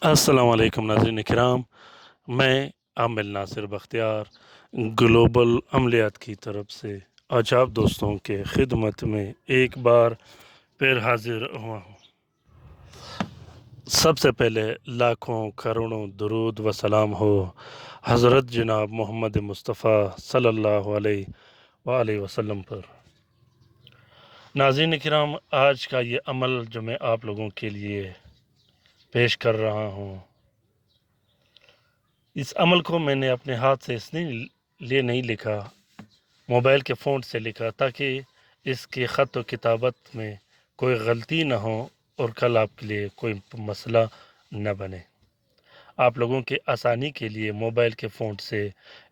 अस्सलाम वालेकुम नाज़रीन किराम। मैं आमिल नासिर बख्तियार ग्लोबल अमलियात की तरफ से आज आप दोस्तों के खिदमत में एक बार फिर हाजिर हुआ हूँ। सबसे पहले लाखों करोड़ों दुरूद व सलाम हो हज़रत जनाब मोहम्मद मुस्तफ़ा सल्लल्लाहु अलैहि वसल्लम पर। नाज़रीन किराम, आज का ये अमल जो मैं आप लोगों के लिए पेश कर रहा हूँ, इस अमल को मैंने अपने हाथ से इसलिए नहीं लिखा, मोबाइल के फ़ॉन्ट से लिखा, ताकि इसके ख़त व किताबत में कोई गलती ना हो और कल आपके लिए कोई मसला न बने। आप लोगों के आसानी के लिए मोबाइल के फ़ॉन्ट से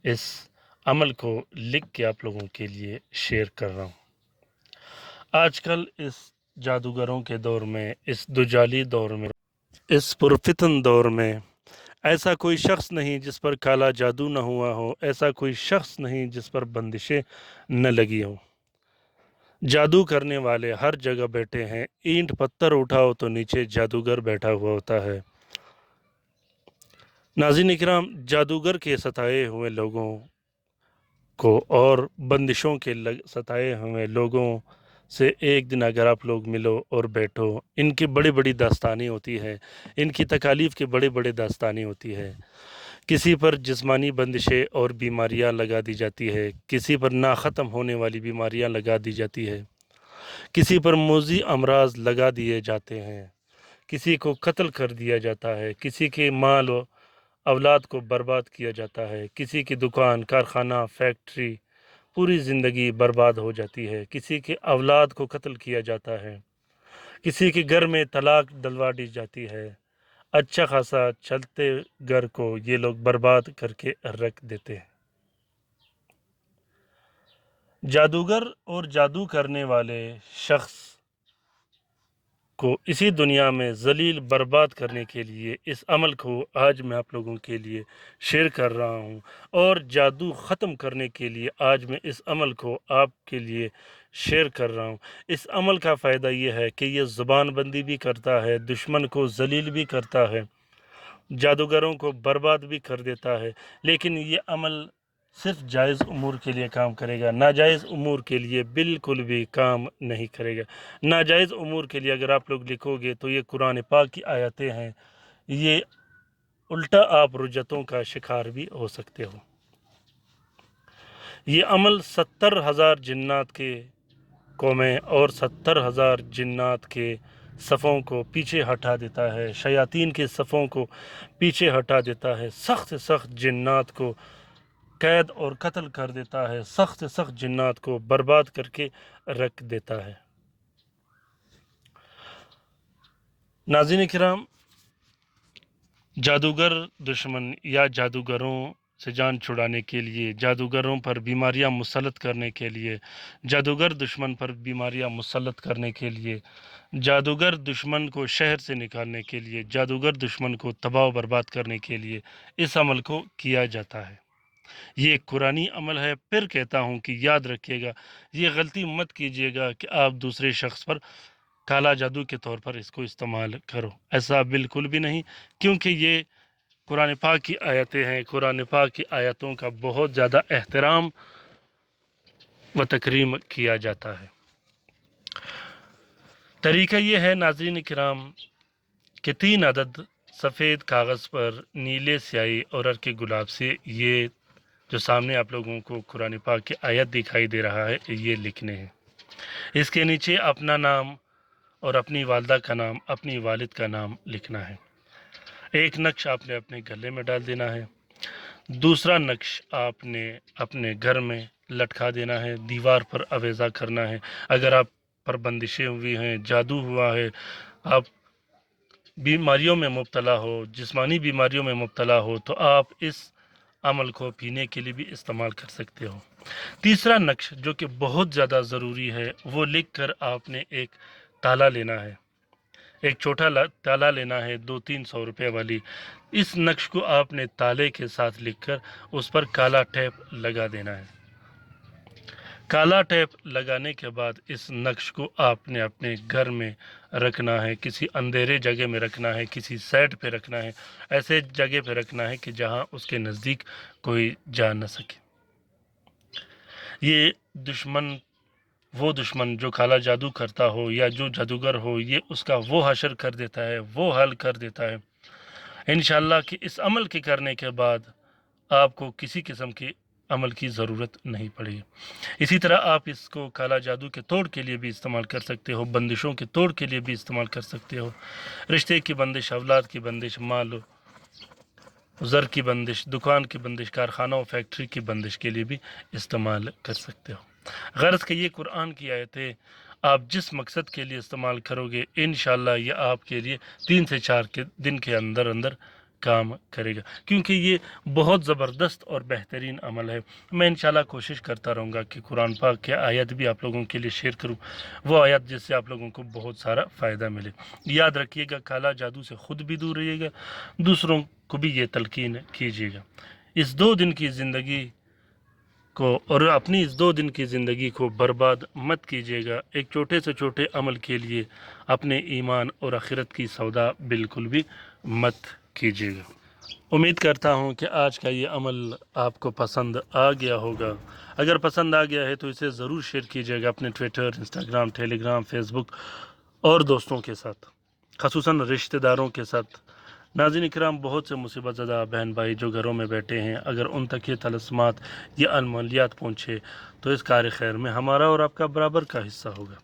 इस अमल को लिख के आप लोगों के लिए शेयर कर रहा हूँ। आजकल इस जादूगरों के दौर में, इस दुजाली दौर में, इस पुरफितन दौर में ऐसा कोई शख्स नहीं जिस पर काला जादू न हुआ हो, ऐसा कोई शख्स नहीं जिस पर बंदिशें न लगी हों। जादू करने वाले हर जगह बैठे हैं। ईंट पत्थर उठाओ तो नीचे जादूगर बैठा हुआ होता है। नाज़रीन इकराम, जादूगर के सताए हुए लोगों को और बंदिशों के सताए हुए लोगों से एक दिन अगर आप लोग मिलो और बैठो, इनकी बड़ी बड़ी दास्तानी होती है, इनकी तकालीफ़ की बड़ी बड़ी दास्तानी होती है। किसी पर जिस्मानी बंदिशें और बीमारियां लगा दी जाती है, किसी पर ना ख़त्म होने वाली बीमारियां लगा दी जाती है, किसी पर मोज़ी अमराज लगा दिए जाते हैं, किसी को कत्ल कर दिया जाता है, किसी के माल व औलाद को बर्बाद किया जाता है, किसी की दुकान, कारखाना, फैक्ट्री, पूरी ज़िंदगी बर्बाद हो जाती है, किसी के औलाद को कत्ल किया जाता है, किसी के घर में तलाक डलवा दी जाती है। अच्छा खासा चलते घर को ये लोग बर्बाद करके रख देते हैं। जादूगर और जादू करने वाले शख्स को इसी दुनिया में जलील बर्बाद करने के लिए इस अमल को आज मैं आप लोगों के लिए शेयर कर रहा हूं, और जादू ख़त्म करने के लिए आज मैं इस अमल को आपके लिए शेयर कर रहा हूं। इस अमल का फ़ायदा ये है कि ये ज़ुबान बंदी भी करता है, दुश्मन को जलील भी करता है, जादूगरों को बर्बाद भी कर देता है। लेकिन ये अमल सिर्फ जायज़ उमूर के लिए काम करेगा, नाजायज़ उमूर के लिए बिल्कुल भी काम नहीं करेगा। नाजायज़ उमूर के लिए अगर आप लोग लिखोगे तो ये कुरान पाक की आयतें हैं, ये उल्टा आप रुजतों का शिकार भी हो सकते हो। ये अमल 70,000 जिन्नात के कौमें और 70,000 जिन्नात के सफ़ों को पीछे हटा देता है, शयातीन के सफ़ों को पीछे हटा देता है, सख्त से सख्त जिन्नात को कैद और कत्ल कर देता है, सख्त से सख्त जिन्नात को बर्बाद करके रख देता है। नाज़रीन किराम, जादूगर दुश्मन या जादूगरों से जान छुड़ाने के लिए, जादूगरों पर बीमारियां मुसल्लत करने के लिए, जादूगर दुश्मन पर बीमारियां मुसल्लत करने के लिए, जादूगर दुश्मन को शहर से निकालने के लिए, जादूगर दुश्मन को तबाह बर्बाद करने के लिए इस अमल को किया जाता है। ये एक कुरानी अमल है। फिर कहता हूँ कि याद रखिएगा, ये गलती मत कीजिएगा कि आप दूसरे शख्स पर काला जादू के तौर पर इसको इस्तेमाल करो। ऐसा बिल्कुल भी नहीं, क्योंकि ये कुरान पाक की आयतें हैं। कुरान पाक की आयतों का बहुत ज़्यादा एहतराम व तकरीम किया जाता है। तरीका ये है नाज़रीन किराम कि 3 अदद सफ़ेद कागज़ पर नीले स्याही और हल्के गुलाब से, ये जो सामने आप लोगों को कुरान पाक की आयत दिखाई दे रहा है, ये लिखने हैं। इसके नीचे अपना नाम और अपनी वालदा का नाम, अपनी वालिद का नाम लिखना है। एक नक्श आपने अपने गले में डाल देना है, दूसरा नक्श आपने अपने घर में लटका देना है, दीवार पर अवेज़ा करना है। अगर आप पर बंदिशें हुई हैं, जादू हुआ है, आप बीमारियों में मुब्तला हो, जिस्मानी बीमारियों में मुब्तला हो, तो आप इस अमल को पीने के लिए भी इस्तेमाल कर सकते हो। तीसरा नक्श जो कि बहुत ज़्यादा ज़रूरी है, वो लिख कर आपने एक ताला लेना है, एक छोटा ताला लेना है, 200-300 रुपये वाली। इस नक्श को आपने ताले के साथ लिखकर उस पर काला टेप लगा देना है। काला टेप लगाने के बाद इस नक्श को आपने अपने घर में رکھنا ہے، کسی اندھیرے جگہ میں رکھنا ہے، کسی سائٹ پہ رکھنا ہے، ایسے جگہ پہ رکھنا ہے کہ جہاں اس کے نزدیک کوئی جا نہ سکے۔ یہ وہ دشمن جو کالا جادو کرتا ہو یا جو جادوگر ہو، یہ اس کا وہ حشر کر دیتا ہے، وہ حل کر دیتا ہے انشاءاللہ کہ اس عمل کے کرنے کے بعد آپ کو کسی قسم کے عمل کی ضرورت نہیں پڑے گی۔ اسی طرح آپ اس کو کالا جادو کے توڑ کے لیے بھی استعمال کر سکتے ہو، بندشوں کے توڑ کے لیے بھی استعمال کر سکتے ہو، رشتے کی بندش، اولاد کی بندش، مال و زر کی بندش، دکان کی بندش، کارخانہ و فیکٹری کی بندش کے لیے بھی استعمال کر سکتے ہو۔ غرض کہ یہ قرآن کی آیتیں آپ جس مقصد کے لیے استعمال کرو گے انشاءاللہ یہ آپ کے لیے 3 سے 4 دن کے اندر کام کرے گا، کیونکہ یہ بہت زبردست اور بہترین عمل ہے۔ میں انشاءاللہ کوشش کرتا رہوں گا کہ قرآن پاک کے آیت بھی آپ لوگوں کے لیے شیئر کروں، وہ آیت جس سے آپ لوگوں کو بہت سارا فائدہ ملے۔ یاد رکھیے گا کالا جادو سے خود بھی دور رہیے گا، دوسروں کو بھی یہ تلقین کیجیے گا۔ اس 2 دن کی زندگی کو اور اپنی اس 2 دن کی زندگی کو برباد مت کیجیے گا ایک چھوٹے سے چھوٹے عمل کے لیے، اپنے ایمان اور آخرت کی سودا بالکل بھی مت کیجیے گا۔ امید کرتا ہوں کہ آج کا یہ عمل آپ کو پسند آ گیا ہوگا۔ اگر پسند آ گیا ہے تو اسے ضرور شیئر کیجیے گا اپنے ٹویٹر، انسٹاگرام، ٹیلی گرام، فیس بک اور دوستوں کے ساتھ، خصوصاً رشتہ داروں کے ساتھ۔ ناظرین کرام، بہت سے مصیبت زدہ بہن بھائی جو گھروں میں بیٹھے ہیں، اگر ان تک یہ طلسمات یا انمولیات پہنچے تو اس کار خیر میں ہمارا اور آپ کا برابر کا حصہ ہوگا۔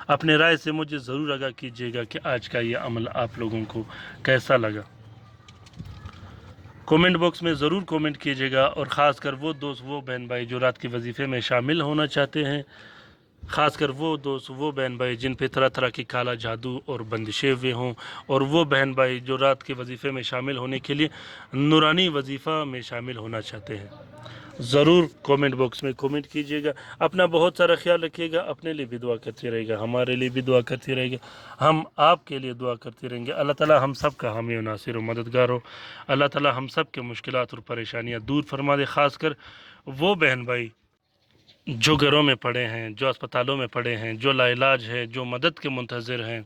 اپنے رائے سے مجھے ضرور آگاہ کیجیے گا کہ آج کا یہ عمل آپ لوگوں کو کیسا لگا۔ کومنٹ باکس میں ضرور کومنٹ کیجیے گا، اور خاص کر وہ دوست، وہ بہن بھائی جو رات کے وظیفے میں شامل ہونا چاہتے ہیں، خاص کر وہ دوست، وہ بہن بھائی جن پہ طرح طرح کی کالا جادو اور بندشیں ہوئے ہوں، اور وہ بہن بھائی جو رات کے وظیفے میں شامل ہونے کے لیے نورانی وظیفہ میں شامل ہونا چاہتے ہیں، ضرور کومنٹ باکس میں کومنٹ کیجیے گا۔ اپنا بہت سارا خیال رکھیے گا، اپنے لیے بھی دعا کرتے رہے گا، ہمارے لیے بھی دعا کرتے رہے گا، ہم آپ کے لیے دعا کرتے رہیں گے۔ اللہ تعالی ہم سب کا حامی و ناصر و مددگار ہو، اللہ تعالی ہم سب کے مشکلات اور پریشانیاں دور فرما دے۔ خاص کر وہ بہن بھائی جو گھروں میں پڑے ہیں، جو اسپتالوں میں پڑے ہیں، جو لا علاج ہے، جو مدد کے منتظر ہیں،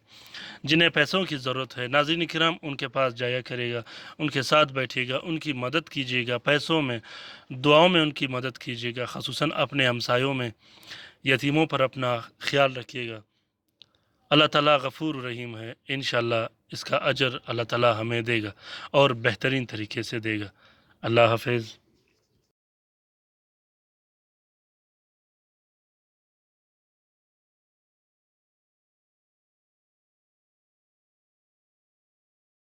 جنہیں پیسوں کی ضرورت ہے، ناظرین کرام ان کے پاس جایا کرے گا، ان کے ساتھ بیٹھے گا، ان کی مدد کیجیے گا، پیسوں میں، دعاؤں میں ان کی مدد کیجیے گا، خصوصاً اپنے ہمسایوں میں، یتیموں پر اپنا خیال رکھیے گا۔ اللہ تعالیٰ غفور رحیم ہے، انشاءاللہ اس کا اجر اللہ تعالیٰ ہمیں دے گا اور بہترین طریقے سے دے گا۔ اللہ حافظ۔